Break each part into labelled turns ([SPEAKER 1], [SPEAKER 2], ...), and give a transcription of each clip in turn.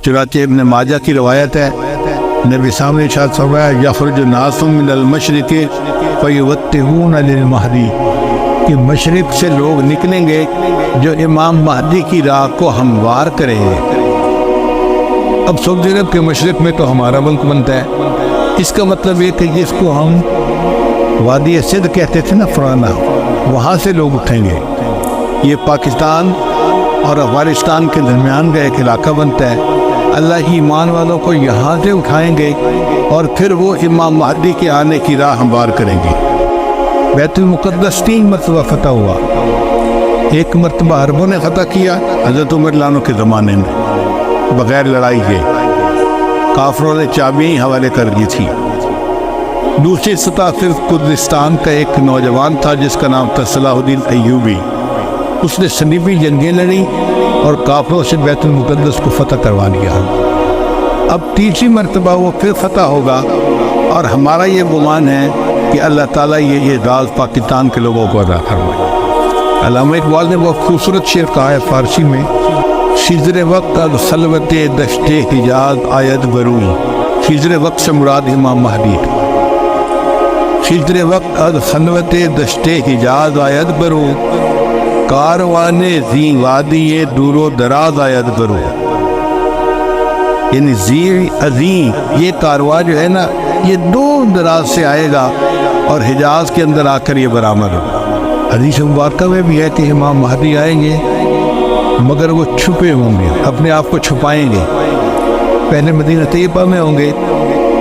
[SPEAKER 1] चुनाचे इब्न माजा की रवायत है, नबी सामने इरशाद फरमाया यखरुजु नासुम मिनल मशरिक़ि फयुवत्तिहूना लिल महदी, कि मशरिक़ से लोग निकलेंगे जो इमाम महदी की राह को हमवार करेंगे। अब सऊदी अरब के मशरिक़ में तो हमारा मुल्क बनता है। इसका मतलब ये कि जिसको हम वादी सिंध कहते थे ना पुराना, वहाँ से लोग उठेंगे। ये पाकिस्तान और अफगानिस्तान के दरमियान का एक इलाका बनता है। अल्लाह ही ईमान वालों को यहाँ से उठाएंगे और फिर वो इमाम महदी के आने की राह हमवार करेंगे। बैतुल मुक़द्दस 3 मरतबा फतह हुआ। एक मरतबा अरबों ने फतह किया हज़रत उमर लानो के ज़माने में, बग़ैर लड़ाई के। काफरों ने चाबियाँ ही हवाले कर दी थी। दूसरी सतह सिर्फ कुर्दिस्तान का एक नौजवान था जिसका नाम था सलाहुद्दीन अय्यूबी। उसने सलीबी जंगें लड़ी और काफरों से बैतुल मुक़द्दस को फतह करवा लिया। अब तीसरी मरतबा वो फिर फतह होगा और हमारा ये गुमान है कि अल्लाह ताला ये राज पाकिस्तान के लोगों को अदा करवाए। अल्लामा इकबाल ने बहुत खूबसूरत शेर कहा है फ़ारसी में, खिज़्र वक्त अद खलवत दश्ते हिजाज आयत बरू। खिज़्र वक्त से मुराद इमाम महदी। खिज़्र वक्त अद खलवत दश्ते हिजाज आयत बरू, कारवाने ज़ी वादी ये दूरो दराज आयत बरू। यानी ज़ी अज़ीम ये कारवा जो है ना, ये दूर दराज से आएगा और हिजाज के अंदर आकर ये बरामद होगा। हदीस मुबारक में भी है कि इमाम महदी आएंगे मगर वो छुपे होंगे, अपने आप को छुपाएंगे। पहले मदीना तैयबा में होंगे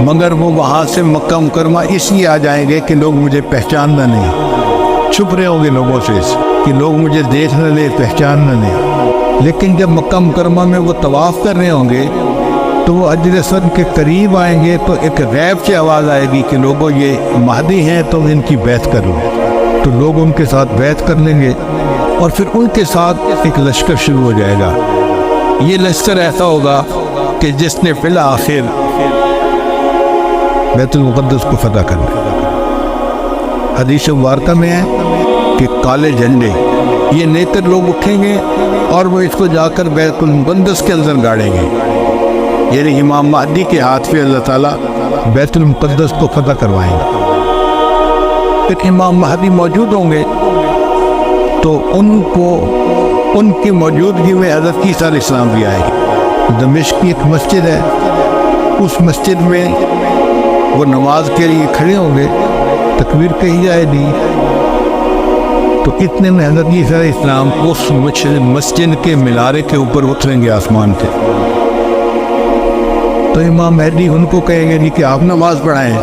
[SPEAKER 1] मगर वो वहाँ से मक्का मुकरमा इसलिए आ जाएंगे कि लोग मुझे पहचानना नहीं। छुप रहे होंगे लोगों से कि लोग मुझे देख न ले, पहचान न ले। लेकिन जब मक्का मुकरमा में वो तवाफ़ कर रहे होंगे तो वो हजर अस्वद के करीब आएंगे तो एक गैब से आवाज़ आएगी कि लोगों ये महदी हैं तो इनकी बैत कर लो। तो लोग उनके साथ बैत कर लेंगे और फिर उनके साथ एक लश्कर शुरू हो जाएगा। ये लश्कर ऐसा होगा कि जिसने फिल आखिर बैतुल मुक़द्दस को फतह करना। हदीस मुबारक में है कि काले झंडे ये नेतर लोग उठेंगे और वो इसको जाकर बैतुल मुक़द्दस के अंदर गाड़ेंगे। यानी इमाम महदी के हाथ पे अल्लाह ताला बैतुल मुक़द्दस को फतह करवाएंगे। फिर इमाम महदी मौजूद होंगे तो उनको उनकी मौजूदगी में हज़रत ईसा अलैहिस्सलाम भी आएंगे। दमिश्क की एक मस्जिद है, उस मस्जिद में वो नमाज के लिए खड़े होंगे, तकबीर कही जाएगी तो इतने में हज़रत ईसा अलैहिस्सलाम उस मस्जिद के मीनारे के ऊपर उतरेंगे आसमान से। तो इमाम महदी उनको कहेंगे नहीं कि आप नमाज पढ़ाएं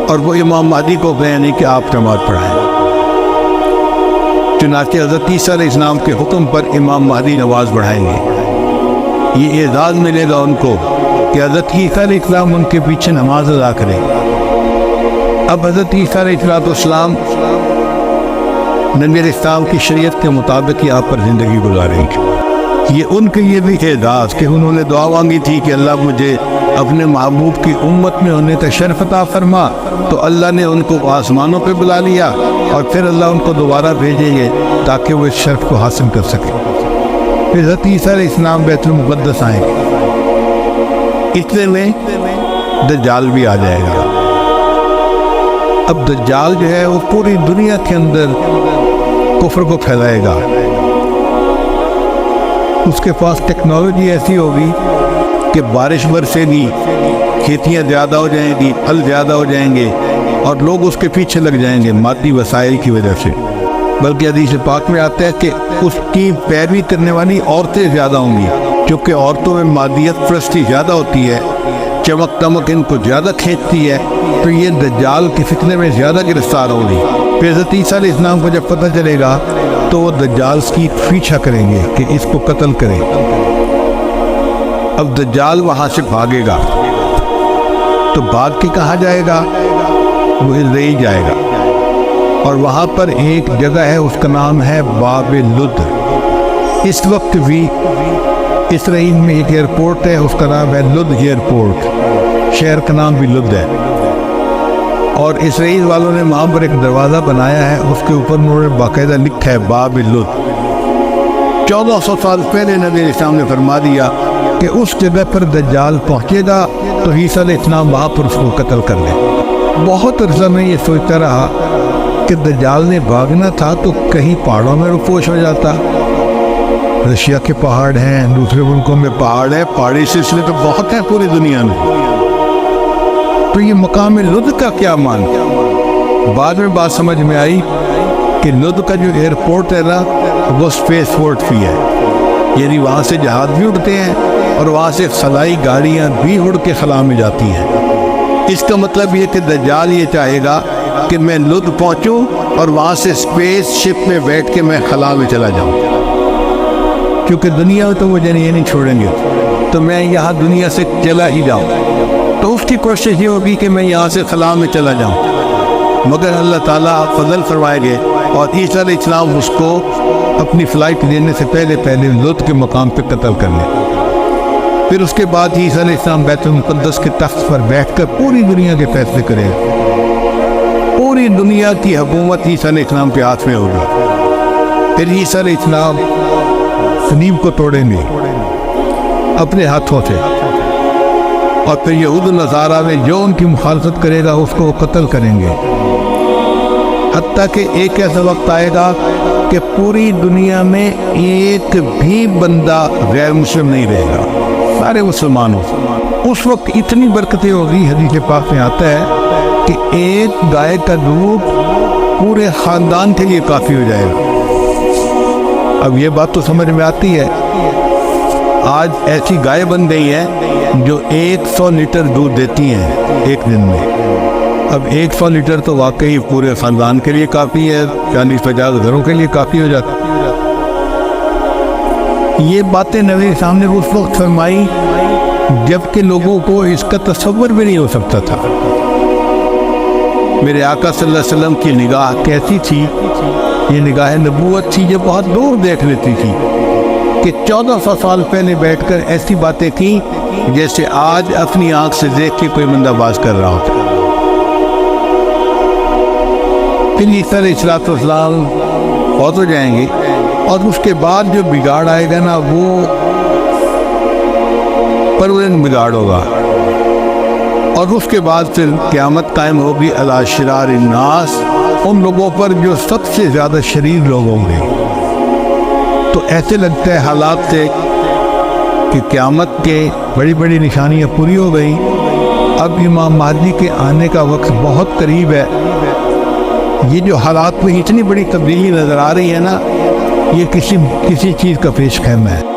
[SPEAKER 1] और वो इमाम महदी को कहें नहीं कि आप नमाज पढ़ाएं। चुनांचे हज़रत ईसा अलैहिस्सलाम के हुक्म पर इमाम महदी नमाज पढ़ाएंगे। ये एजाज़ मिलेगा उनको कि हज़रत ईसा अलैहिस्सलाम उनके पीछे नमाज अदा करें। अब हज़रत ईसा अलैहिस्सलाम नबी इस्लाम की शरीयत के मुताबिक यहाँ पर ज़िंदगी गुजारेंगे। ये उनके ये भी एजाज़ कि उन्होंने दुआ मांगी थी कि अल्लाह मुझे अपने महबूब की उम्मत में होने का शर्फ अता फरमा, तो अल्लाह ने उनको आसमानों पे बुला लिया और फिर अल्लाह उनको दोबारा भेजेंगे ताकि वो इस शर्फ को हासिल कर सके। फिर हज़रत ईसा अलैहिस्सलाम बैतुल मुक़द्दस आएंगे। इतने में दज्जाल भी आ जाएगा। अब दज्जाल जो है वो पूरी दुनिया के अंदर कुफ्र को फैलाएगा। उसके पास टेक्नोलॉजी ऐसी होगी कि बारिश बरसेगी, खेतियाँ ज़्यादा हो जाएंगी, फल ज़्यादा हो जाएंगे और लोग उसके पीछे लग जाएंगे मादी वसाइल की वजह से। बल्कि हदीस पाक में आता है कि उसकी पैरवी करने वाली औरतें ज़्यादा होंगी, क्योंकि औरतों में मादियत परस्ती ज़्यादा होती है, चमक दमक इनको ज़्यादा खींचती है, तो ये दज्जाल के फितने में ज़्यादा गिरफ्तार होगी। फिर हज़रत ईसा अलैहिस्सलाम को जब पता चलेगा तो वो दज्जाल की पीछा करेंगे कि इसको कत्ल करें। अब दज्जाल वहाँ से भागेगा तो भाग के कहाँ जाएगा? वो इज़राइल जाएगा और वहाँ पर एक जगह है, उसका नाम है बाब लुद। इस वक्त भी इज़राइल में एक एयरपोर्ट है, उसका नाम है लुद एयरपोर्ट। शहर का नाम भी लुद है और इज़राइल वालों ने वहाँ पर एक दरवाज़ा बनाया है, उसके ऊपर उन्होंने बाकायदा लिखा है बाब लुद। 1400 साल पहले नबी इस्लाम ने फरमा दिया کہ اس جگہ پر دجال پہنچے گا تو عیسیٰ علیہ السلام وہاں پر اس کو قتل کر لیں۔ بہت عرصہ میں یہ سوچتا رہا کہ دجال نے بھاگنا تھا تو کہیں پہاڑوں میں رفوش ہو جاتا۔ رشیا کے پہاڑ ہیں، دوسرے ملکوں میں پہاڑ ہیں، پہاڑی سلسلے تو بہت ہیں پوری دنیا میں، تو یہ مقام لد کا کیا مان؟ بعد میں بات سمجھ میں آئی کہ لد کا جو ایئرپورٹ ہے نا وہ سپیس پورٹ بھی ہے، یعنی وہاں سے جہاز بھی اڑتے ہیں اور وہاں سے خلائی گاڑیاں بھی اڑ کے خلا میں جاتی ہیں۔ اس کا مطلب یہ کہ دجال یہ چاہے گا کہ میں لد پہنچوں اور وہاں سے سپیس شپ میں بیٹھ کے میں خلا میں چلا جاؤں، کیونکہ دنیا تو مجھے یہ نہیں چھوڑیں گے، تو میں یہاں دنیا سے چلا ہی جاؤں۔ تو اس کی کوشش یہ ہوگی کہ میں یہاں سے خلا میں چلا جاؤں، مگر اللہ تعالیٰ فضل فرمائے گے اور عیسیٰ علیہ السلام اس کو اپنی فلائٹ دینے سے پہلے لط کے مقام پہ قتل کر لیں۔ پھر اس کے بعد عیسیٰ علیہ السلام بیت المقدس کے تخت پر بیٹھ کر پوری دنیا کے فیصلے کرے گا، پوری دنیا کی حکومت عیسیٰ علیہ السلام کے ہاتھ میں ہوگی۔ پھر عیسیٰ علیہ السلام صلیب کو توڑیں گے اپنے ہاتھوں سے، اور پھر یہود و نصارہ میں جو ان کی مخالفت کرے گا اس کو وہ قتل کریں گے، حتیٰ کہ ایک ایسا وقت آئے گا کہ پوری دنیا میں ایک بھی بندہ غیر مسلم نہیں رہے گا، سارے مسلمان ہو۔ اس وقت اتنی برکتیں ہوگی، حدیث پاک میں آتا ہے کہ ایک گائے کا دودھ پورے خاندان کے لیے کافی ہو جائے گا۔ اب یہ بات تو سمجھ میں آتی ہے، آج ایسی گائے بن گئی ہیں جو 100 لیٹر دودھ دیتی ہیں ایک دن میں۔ اب 100 لیٹر تو واقعی پورے خاندان کے لیے کافی ہے، 40-50 گھروں کے لیے کافی ہو جاتا۔ یہ باتیں نبی سامنے اس وقت فرمائی جب کہ لوگوں کو اس کا تصور بھی نہیں ہو سکتا تھا۔ میرے آقا صلی اللہ علیہ وسلم کی نگاہ کیسی تھی؟ یہ نگاہ نبوت تھی جو بہت دور دیکھ لیتی تھی، کہ 1400 سال پہلے بیٹھ کر ایسی باتیں کی جیسے آج اپنی آنکھ سے دیکھ کے کوئی بندہ باز کر رہا ہوتا۔ پھر عیسیٰ علیہ السلام فوت ہو جائیں گے، اور اس کے بعد جو بگاڑ آئے گا نا وہ پرورن بگاڑ ہوگا، اور اس کے بعد پھر قیامت قائم ہوگی علی شرار الناس، ان لوگوں پر جو سب سے زیادہ شریر لوگ ہوں گے۔ تو ایسے لگتا ہے حالات سے کہ قیامت کے بڑی بڑی نشانیاں پوری ہو گئی، اب امام مہدی کے آنے کا وقت بہت قریب ہے۔ یہ جو حالات میں اتنی بڑی تبدیلی نظر آ رہی ہے نا، یہ کسی چیز کا پیش خیمہ ہے۔